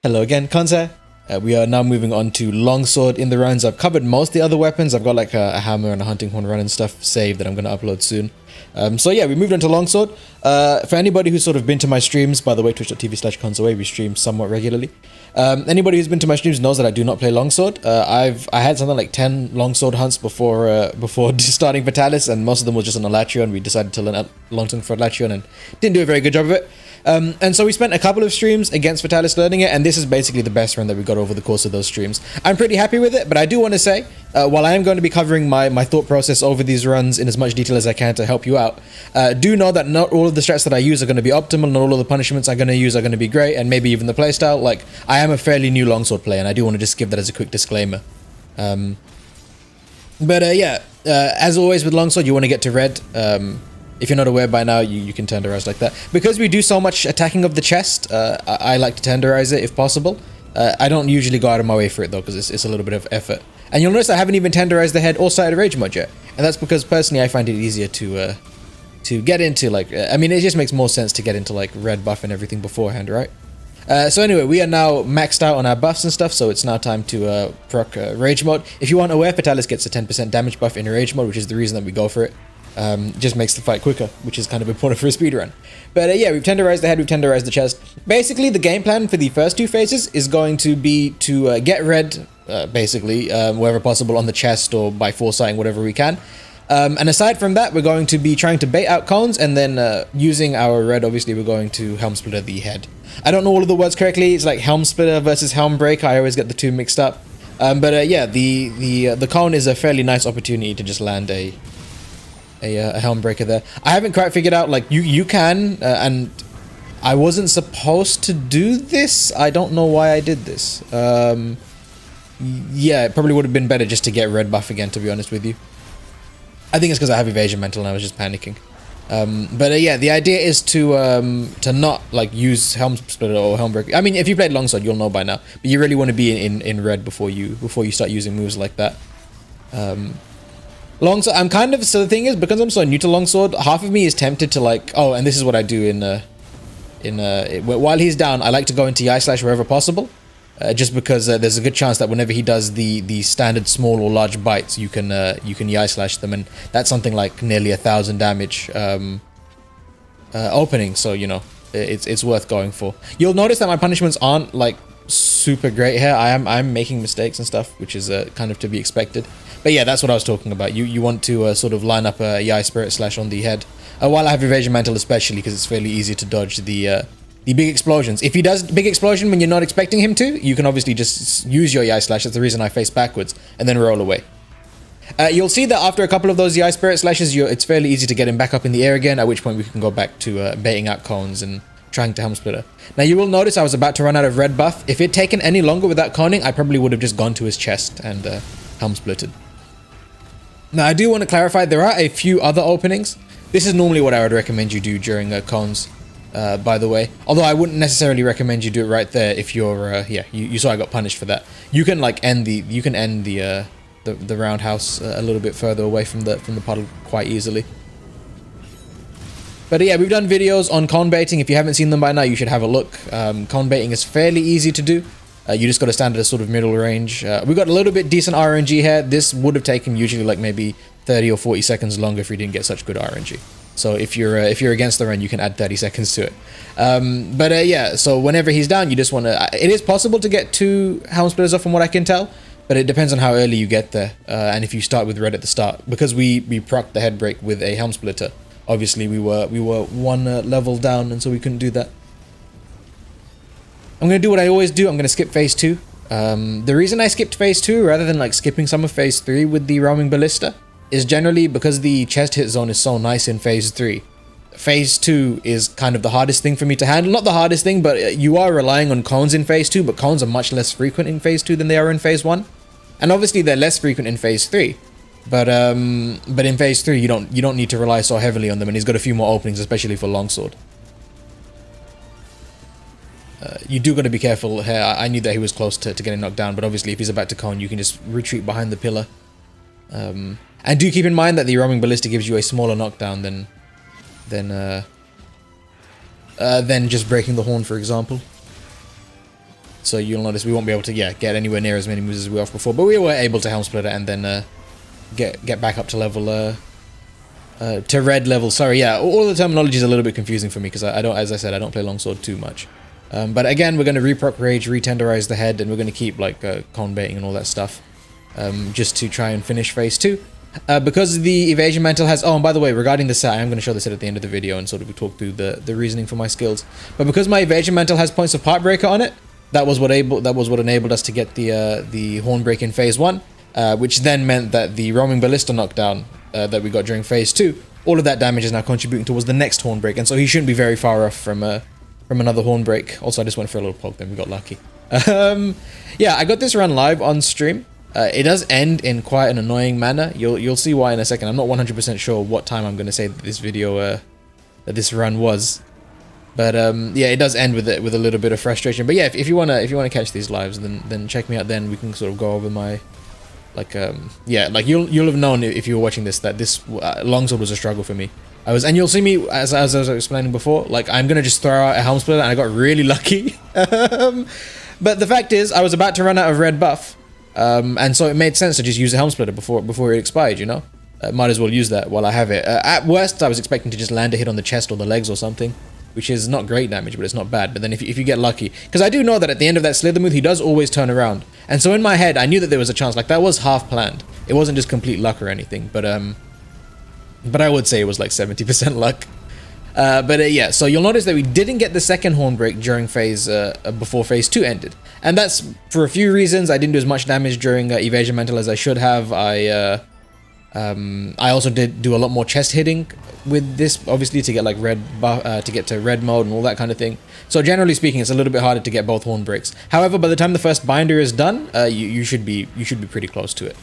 Hello again, Konse. We are now moving on to Longsword in the runs. I've covered most of the other weapons. I've got like a hammer and a hunting horn run and stuff saved that I'm going to upload soon. So yeah, we moved on to Longsword. For anybody who's sort of been to my streams, by the way, twitch.tv/Konse, we stream somewhat regularly. Anybody who's been to my streams knows that I do not play Longsword. I had something like 10 Longsword hunts before starting Fatalis, and most of them was just on Alatrion. We decided to learn Longsword for Alatrion and didn't do a very good job of it. And so we spent a couple of streams against Fatalis learning it, and this is basically the best run that we got over the course of those streams. I'm pretty happy with it, but I do want to say, while I am going to be covering my thought process over these runs in as much detail as I can to help you out, do know that not all of the strats that I use are going to be optimal, not all of the punishments I'm going to use are going to be great, and maybe even the playstyle. Like, I am a fairly new Longsword player, and I do want to just give that as a quick disclaimer. As always with Longsword, you want to get to red. If you're not aware by now, you can tenderize like that. Because we do so much attacking of the chest, I like to tenderize it if possible. I don't usually go out of my way for it though, because it's a little bit of effort. And you'll notice I haven't even tenderized the head or started rage mode yet. And that's because personally I find it easier to get into like, I mean, it just makes more sense to get into like red buff and everything beforehand, right? So anyway, we are now maxed out on our buffs and stuff, so it's now time to proc rage mode. If you aren't aware, Fatalis gets a 10% damage buff in rage mode, which is the reason that we go for it. Just makes the fight quicker, which is kind of important for a speedrun. But yeah, we've tenderized the head, we've tenderized the chest. Basically, the game plan for the first two phases is going to be to get red, wherever possible on the chest or by foresighting whatever we can. And aside from that, we're going to be trying to bait out cones, and then using our red, obviously, we're going to helm splitter the head. I don't know all of the words correctly. It's like helm splitter versus helm break. I always get the two mixed up. Yeah, the cone is a fairly nice opportunity to just land a helm breaker there. I haven't quite figured out, like, you can, and I wasn't supposed to do this. I don't know why I did this. Yeah, it probably would have been better just to get red buff again, to be honest with you. I think it's because I have evasion mental and I was just panicking. Yeah, the idea is to not, like, use helm splitter or helm breaker. I mean, if you played Longsword, you'll know by now, but you really want to be in red before you start using moves like that. Longsword, so the thing is, because I'm so new to Longsword, half of me is tempted to like, oh, and this is what I do while he's down, I like to go into Yi slash wherever possible, just because there's a good chance that whenever he does the standard small or large bites, you can Yi slash them, and that's something like nearly 1,000 damage opening, so you know, it's worth going for. You'll notice that my punishments aren't like super great here. I'm making mistakes and stuff, which is kind of to be expected. But yeah, that's what I was talking about. You want to sort of line up a Yi Spirit Slash on the head, while I have Evasion Mantle especially, because it's fairly easy to dodge the big explosions. If he does big explosion when you're not expecting him to, you can obviously just use your Yi Slash. That's the reason I face backwards, and then roll away. You'll see that after a couple of those Yi Spirit Slashes, it's fairly easy to get him back up in the air again, at which point we can go back to baiting out cones and trying to helm splitter. Now you will notice I was about to run out of red buff. If it had taken any longer without coning, I probably would have just gone to his chest and helm splitted. Now I do want to clarify, there are a few other openings. This is normally what I would recommend you do during cones, by the way. Although I wouldn't necessarily recommend you do it right there if you're, yeah, you saw I got punished for that. You can like end the roundhouse a little bit further away from the puddle quite easily. But yeah, we've done videos on cone baiting. If you haven't seen them by now, you should have a look. Cone baiting is fairly easy to do. You just got to stand at a sort of middle range. We got a little bit decent RNG here. This would have taken usually like maybe 30 or 40 seconds longer if you didn't get such good RNG. So if you're against the run, you can add 30 seconds to it. Yeah, so whenever he's down, you just want to... It is possible to get 2 helm splitters off from what I can tell, but it depends on how early you get there. And if you start with red at the start. Because we procced the head break with a helm splitter, obviously we were one level down, and so we couldn't do that. I'm going to do what I always do. I'm going to skip phase 2. The reason I skipped phase 2 rather than like skipping some of phase 3 with the roaming ballista is generally because the chest hit zone is so nice in phase 3. Phase 2 is kind of the hardest thing for me to handle. Not the hardest thing, but you are relying on cones in phase 2, but cones are much less frequent in phase 2 than they are in phase 1. And obviously they're less frequent in phase 3. But in phase 3 you don't need to rely so heavily on them, and he's got a few more openings, especially for Longsword. You do got to be careful here. I knew that he was close to getting knocked down, but obviously if he's about to cone, you can just retreat behind the pillar. And do keep in mind that the roaming ballista gives you a smaller knockdown than just breaking the horn, for example. So you'll notice we won't be able to get anywhere near as many moves as we were before, but we were able to helm splitter and then get back up to level to red level. Sorry, yeah, all the terminology is a little bit confusing for me because I don't, as I said, I don't play longsword too much. But again, we're going to reproc rage, retenderize the head, and we're going to keep like cone baiting and all that stuff, just to try and finish phase 2. Because the evasion mantle has, oh, and by the way, regarding the set, I am going to show the set at the end of the video and sort of talk through the reasoning for my skills. But because my evasion mantle has points of Partbreaker on it, that was what enabled us to get the Hornbreak in phase 1, which then meant that the roaming ballista knockdown that we got during phase 2, all of that damage is now contributing towards the next Hornbreak, and so he shouldn't be very far off from another Hornbreak. Also, I just went for a little poke, then we got lucky. Yeah, I got this run live on stream. It does end in quite an annoying manner. You'll see why in a second. I'm not 100% sure what time I'm going to say that this video, that this run was. But yeah, it does end with a little bit of frustration. But yeah, if you wanna catch these lives, then check me out. Then we can sort of go over my, like yeah, like you'll have known if you were watching this that this longsword was a struggle for me. And you'll see me as I was explaining before. Like I'm gonna just throw out a helm splitter, and I got really lucky. But the fact is, I was about to run out of red buff, and so it made sense to just use a helm splitter before it expired. You know, might as well use that while I have it. At worst, I was expecting to just land a hit on the chest or the legs or something, which is not great damage, but it's not bad. But then if you get lucky, because I do know that at the end of that slither move, he does always turn around. And so in my head, I knew that there was a chance. Like, that was half planned. It wasn't just complete luck or anything. But I would say it was like 70% luck. Yeah, so you'll notice that we didn't get the second Hornbreak during phase, before phase 2 ended. And that's for a few reasons. I didn't do as much damage during Evasion Mantle as I should have. I also did do a lot more chest hitting with this, obviously, to get like to get to red mode and all that kind of thing. So generally speaking, it's a little bit harder to get both Hornbreaks. However, by the time the first binder is done, you should be pretty close to it.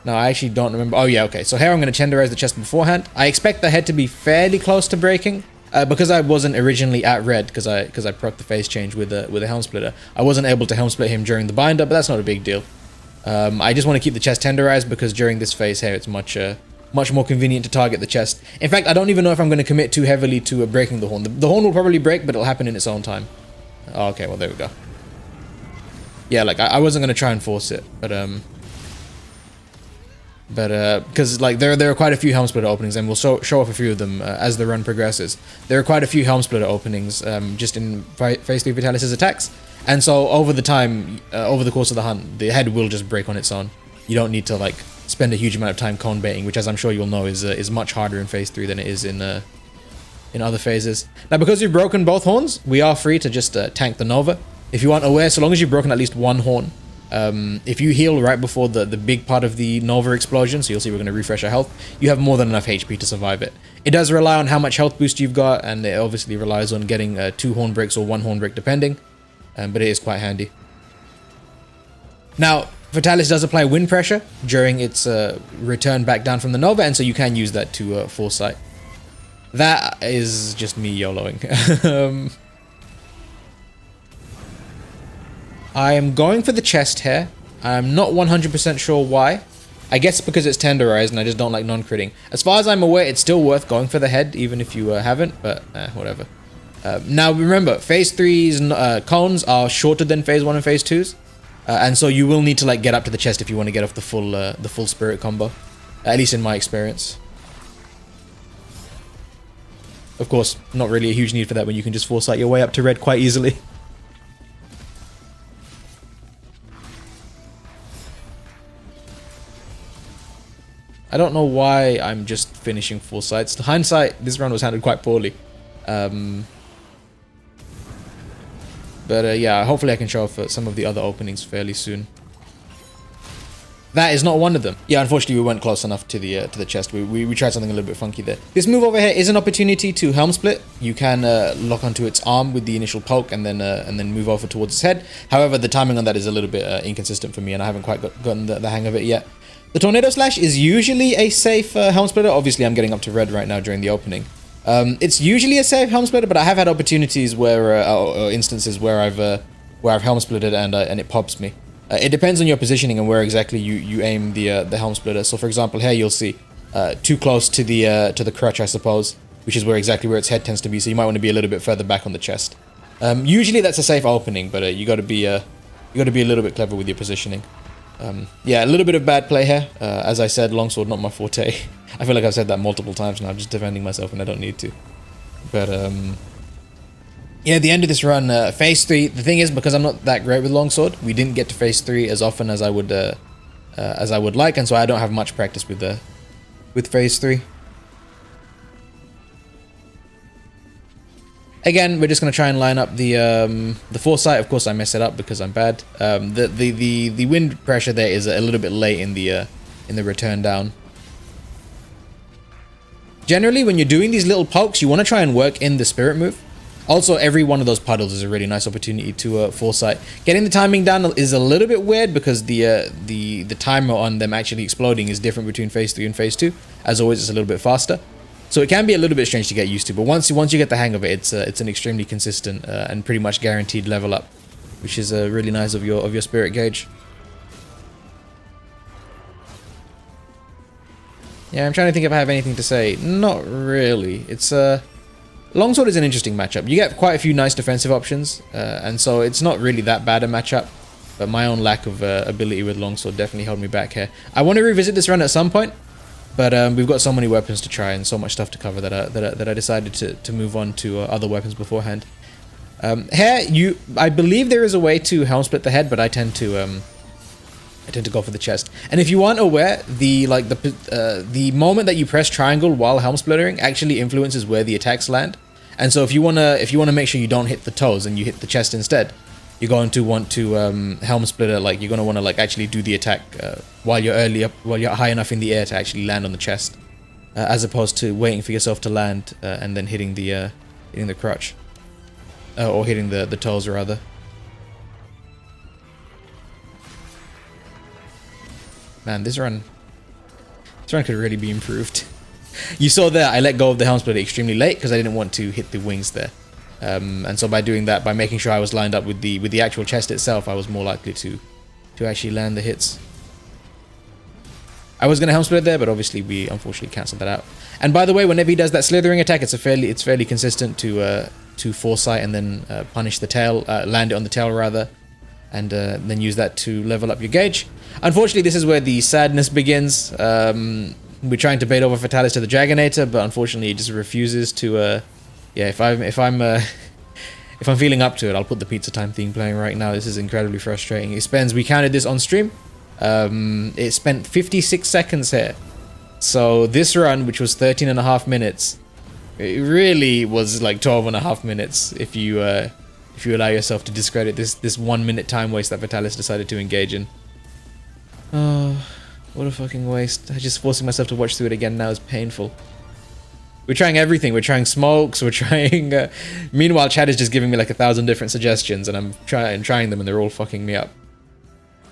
No, I actually don't remember. Oh yeah, okay. So here I'm going to tenderize the chest beforehand. I expect the head to be fairly close to breaking. Because I wasn't originally at red, because I proc the phase change with a helm splitter, I wasn't able to helm split him during the binder, but that's not a big deal. I just want to keep the chest tenderized because during this phase here, it's much more convenient to target the chest. In fact, I don't even know if I'm going to commit too heavily to breaking the horn. The horn will probably break, but it'll happen in its own time. Oh, okay, well there we go. Yeah, like I wasn't going to try and force it, because like there are quite a few helm splitter openings, and we'll show off a few of them as the run progresses. There are quite a few helm splitter openings just in phase 3 Fatalis' attacks, and so over the course of the hunt, the head will just break on its own. You don't need to like spend a huge amount of time cone baiting, which, as I'm sure you'll know, is much harder in phase 3 than it is in other phases. Now, because we've broken both horns, we are free to just tank the Nova. If you aren't aware, so long as you've broken at least one horn, if you heal right before the big part of the Nova explosion, so you'll see we're going to refresh our health, you have more than enough HP to survive it. It does rely on how much health boost you've got, and it obviously relies on getting 2 Hornbreaks or 1 Hornbreak depending, but it is quite handy. Now, Fatalis does apply wind pressure during its return back down from the Nova, and so you can use that to foresight. That is just me YOLOing. I am going for the chest here. I'm not 100% sure why. I guess because it's tenderized and I just don't like non-critting. As far as I'm aware, it's still worth going for the head, even if you haven't, but whatever. Now remember, phase 3's cones are shorter than phase 1 and phase 2's. And so you will need to like get up to the chest if you want to get off the full spirit combo. At least in my experience. Of course, not really a huge need for that when you can just foresight your way up to red quite easily. I don't know why I'm just finishing full sights. To hindsight, this run was handled quite poorly. Yeah, hopefully I can show off some of the other openings fairly soon. That is not one of them. Yeah, unfortunately we weren't close enough to the chest. We tried something a little bit funky there. This move over here is an opportunity to helm split. You can lock onto its arm with the initial poke and then move over towards its head. However, the timing on that is a little bit inconsistent for me, and I haven't quite gotten the hang of it yet. The Tornado Slash is usually a safe helm splitter. Obviously, I'm getting up to red right now during the opening. It's usually a safe helm splitter, but I have had opportunities where, or instances where I've helm splitted and it pops me. It depends on your positioning and where exactly you aim the helm splitter. So, for example, here you'll see too close to the crutch, I suppose. which is exactly where its head tends to be. So you might want to be a little bit further back on the chest. Usually that's a safe opening, but you got to be a little bit clever with your positioning. Yeah, a little bit of bad play here. As I said, longsword not my forte. I feel like I've said that multiple times now, just defending myself when I don't need to. But yeah, the end of this run, phase 3. The thing is, because I'm not that great with longsword, we didn't get to phase 3 as often as I would like, and so I don't have much practice with phase 3. Again, we're just gonna try and line up the foresight. Of course, I mess it up because I'm bad. The wind pressure there is a little bit late in the return down. Generally, when you're doing these little pokes, you want to try and work in the spirit move. Also, every one of those puddles is a really nice opportunity to foresight. Getting the timing down is a little bit weird because the timer on them actually exploding is different between phase 3 and phase 2. As always, it's a little bit faster. So it can be a little bit strange to get used to, but once you get the hang of it, it's an extremely consistent and pretty much guaranteed level up, which is really nice of your spirit gauge. Yeah, I'm trying to think if I have anything to say. Not really. It's longsword is an interesting matchup. You get quite a few nice defensive options, and so it's not really that bad a matchup. But my own lack of ability with longsword definitely held me back here. I want to revisit this run at some point. But we've got so many weapons to try and so much stuff to cover that I decided to move on to other weapons beforehand. Here, I believe there is a way to helm split the head, but I tend to go for the chest. And if you aren't aware, the moment that you press triangle while helm splittering actually influences where the attacks land. And so if you wanna make sure you don't hit the toes and you hit the chest instead, you're going to want to helm splitter, you're going to want to actually do the attack while you're high enough in the air to actually land on the chest, as opposed to waiting for yourself to land and then hitting the crotch, or hitting the toes rather. Man, this run could really be improved. You saw there, I let go of the helm splitter extremely late because I didn't want to hit the wings there. And so by doing that, by making sure I was lined up with the actual chest itself, I was more likely to actually land the hits. I was going to helm split there, but obviously we unfortunately cancelled that out. And by the way, whenever he does that slithering attack, it's fairly consistent to foresight and then punish the tail, land it on the tail rather, and then use that to level up your gauge. Unfortunately, this is where the sadness begins. We're trying to bait over Fatalis to the Dragonator, but unfortunately, he just refuses to. Yeah, if I'm feeling up to it, I'll put the Pizza Time theme playing right now. This is incredibly frustrating. We counted this on stream. It spent 56 seconds here. So this run, which was 13.5 minutes, it really was like 12.5 minutes if you allow yourself to discredit this 1 minute time waste that Fatalis decided to engage in. Oh, what a fucking waste. Just forcing myself to watch through it again now is painful. We're trying everything. We're trying smokes. We're trying... meanwhile, Chad is just giving me 1,000 different suggestions, and I'm trying them, and they're all fucking me up.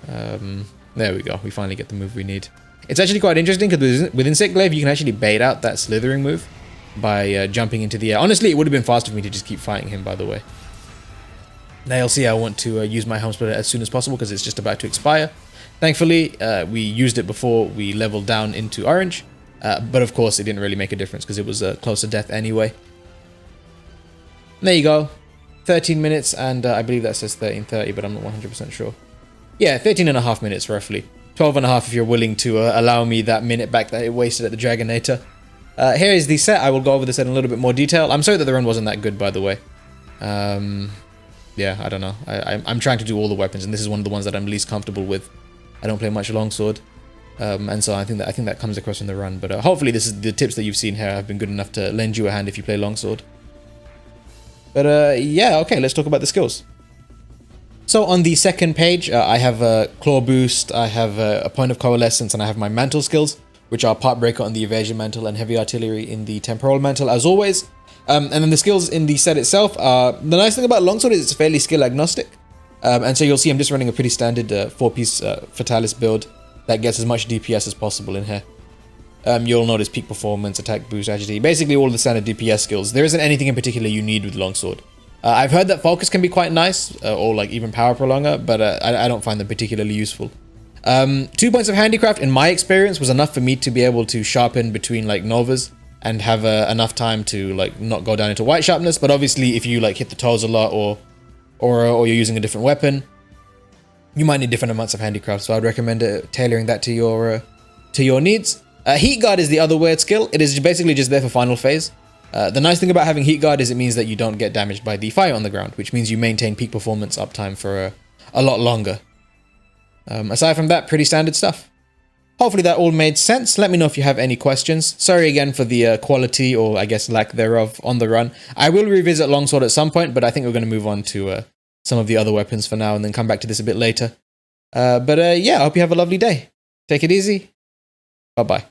There we go. We finally get the move we need. It's actually quite interesting, because with Insect Glaive, you can actually bait out that slithering move by jumping into the air. Honestly, it would have been faster for me to just keep fighting him, by the way. Now you'll see I want to use my helm splitter as soon as possible, because it's just about to expire. Thankfully, we used it before we leveled down into orange. But of course, it didn't really make a difference because it was close to death anyway. There you go. 13 minutes, and I believe that says 13:30, but I'm not 100% sure. Yeah, 13.5 minutes roughly. 12.5 if you're willing to allow me that minute back that it wasted at the Dragonator. Here is the set. I will go over the set in a little bit more detail. I'm sorry that the run wasn't that good, by the way. Yeah, I don't know. I'm trying to do all the weapons, and this is one of the ones that I'm least comfortable with. I don't play much longsword. And so I think that comes across in the run, but hopefully the tips that you've seen here have been good enough to lend you a hand if you play longsword. But yeah, okay, let's talk about the skills. So on the second page, I have a claw boost, I have a point of coalescence, and I have my mantle skills, which are part breaker on the evasion mantle and heavy artillery in the temporal mantle, as always. And then the skills in the set itself are... The nice thing about longsword is it's fairly skill agnostic. And so you'll see I'm just running a pretty standard 4-piece Fatalis build that gets as much DPS as possible in here. You'll notice peak performance, attack boost, agility, basically all of the standard DPS skills. There isn't anything in particular you need with longsword. I've heard that focus can be quite nice, or even power prolonger, but I don't find them particularly useful. 2 points of handicraft, in my experience, was enough for me to be able to sharpen between Novas and have enough time to like not go down into white sharpness. But obviously, if you like hit the toes a lot or you're using a different weapon, you might need different amounts of handicraft. So I'd recommend tailoring that to your needs. Heat guard is the other weird skill. It is basically just there for final phase. The nice thing about having heat guard is it means that you don't get damaged by the fire on the ground, which means you maintain peak performance uptime for a lot longer. Aside from that, pretty standard stuff. Hopefully that all made sense. Let me know if you have any questions. Sorry again for the quality, or I guess lack thereof, on the run. I will revisit Longsword at some point, but I think we're going to move on to some of the other weapons for now and then come back to this a bit later. Yeah, I hope you have a lovely day. Take it easy. Bye-bye.